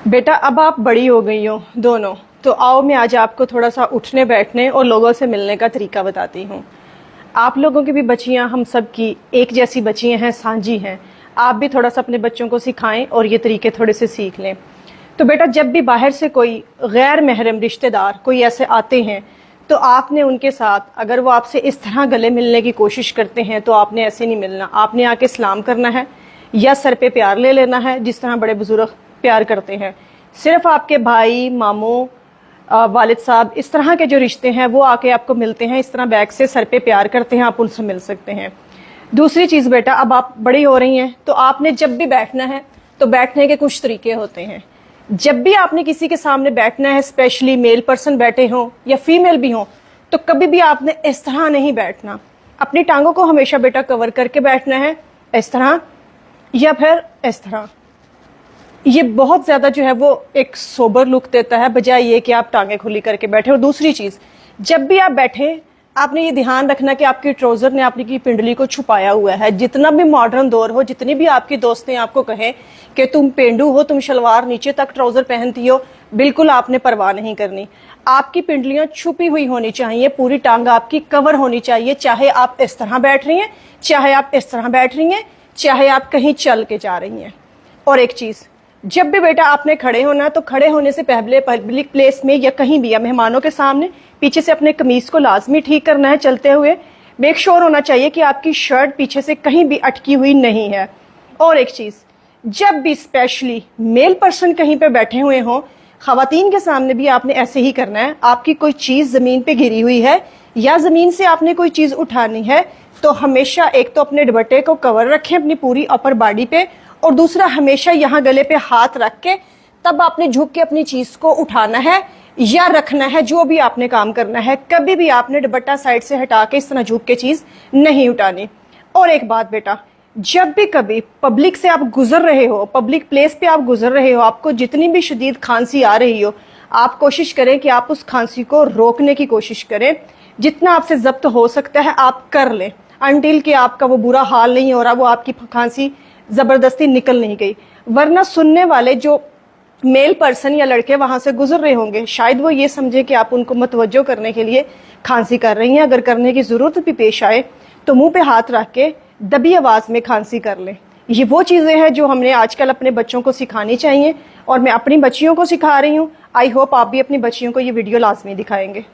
बेटा अब आप बड़ी हो गई हो दोनों, तो आओ मैं आज आपको थोड़ा सा उठने बैठने और लोगों से मिलने का तरीका बताती हूँ। आप लोगों की भी बच्चियाँ हम सब की एक जैसी बच्चियाँ हैं, सांझी हैं। आप भी थोड़ा सा अपने बच्चों को सिखाएं और ये तरीके थोड़े से सीख लें। तो बेटा जब भी बाहर से कोई गैर महरम रिश्तेदार कोई ऐसे आते हैं तो आपने उनके साथ, अगर वो आपसे इस तरह गले मिलने की कोशिश करते हैं तो आपने ऐसे नहीं मिलना। आपने आके सलाम करना है या सर पे प्यार ले लेना है, जिस तरह बड़े बुजुर्ग प्यार करते हैं। सिर्फ आपके भाई, मामू, वालिद साहब, इस तरह के जो रिश्ते हैं वो आके आपको मिलते हैं, इस तरह बैग से सर पे प्यार करते हैं, आप उनसे मिल सकते हैं। दूसरी चीज़ बेटा, अब आप बड़ी हो रही हैं तो आपने जब भी बैठना है तो बैठने के कुछ तरीके होते हैं। जब भी आपने किसी के सामने बैठना है, स्पेशली मेल पर्सन बैठे हों या फीमेल भी हों, तो कभी भी आपने इस तरह नहीं बैठना। अपनी टांगों को हमेशा बेटा कवर करके बैठना है, इस तरह या फिर इस तरह। ये बहुत ज़्यादा जो है वो एक सोबर लुक देता है, बजाय ये कि आप टांगें खुली करके बैठे। और दूसरी चीज़, जब भी आप बैठे आपने ये ध्यान रखना कि आपकी ट्राउज़र ने आपकी पिंडली को छुपाया हुआ है। जितना भी मॉडर्न दौर हो, जितनी भी आपकी दोस्तें आपको कहें कि तुम पेंडू हो, तुम शलवार नीचे तक ट्राउज़र पहनती हो, बिल्कुल आपने परवाह नहीं करनी। आपकी पिंडलियाँ छुपी हुई होनी चाहिए, पूरी टांग आपकी कवर होनी चाहिए, चाहे आप इस तरह बैठ रही हैं, चाहे आप इस तरह बैठ रही हैं, चाहे आप कहीं चल के जा रही हैं। और एक चीज़, जब भी बेटा आपने खड़े होना तो खड़े होने से पहले पब्लिक प्लेस में या कहीं भी या मेहमानों के सामने पीछे से अपने कमीज को लाजमी ठीक करना है। चलते हुए मेक श्योर होना चाहिए कि आपकी शर्ट पीछे से कहीं भी अटकी हुई नहीं है। और एक चीज़, जब भी स्पेशली मेल पर्सन कहीं पे बैठे हुए हों, खवातीन के सामने भी आपने ऐसे ही करना है। आपकी कोई चीज़ ज़मीन पे गिरी हुई है या ज़मीन से आपने कोई चीज़ उठानी है तो हमेशा एक तो अपने दुपट्टे को कवर रखें अपनी पूरी अपर बॉडी पे, और दूसरा हमेशा यहाँ गले पे हाथ रख के तब आपने झुक के अपनी चीज़ को उठाना है या रखना है, जो भी आपने काम करना है। कभी भी आपने दुपट्टा साइड से हटा के इस तरह झुक के चीज़ नहीं उठानी। और एक बात बेटा, जब भी कभी पब्लिक से आप गुजर रहे हो, पब्लिक प्लेस पे आप गुजर रहे हो, आपको जितनी भी शदीद खांसी आ रही हो, आप कोशिश करें कि आप उस खांसी को रोकने की कोशिश करें। जितना आपसे जब्त हो सकता है आप कर लें, अनटिल कि आपका वो बुरा हाल नहीं हो रहा, वो आपकी खांसी ज़बरदस्ती निकल नहीं गई। वरना सुनने वाले जो मेल पर्सन या लड़के वहाँ से गुजर रहे होंगे, शायद वो ये समझे कि आप उनको मतवज्जो करने के लिए खांसी कर रही हैं। अगर करने की ज़रूरत भी पेश आए तो मुंह पे हाथ रख के दबी आवाज़ में खांसी कर लें। ये वो चीज़ें हैं जो हमने आजकल अपने बच्चों को सिखानी चाहिए और मैं अपनी बच्चियों को सिखा रही हूँ। आई होप आप भी अपनी बच्चियों को ये वीडियो लाजमी दिखाएंगे।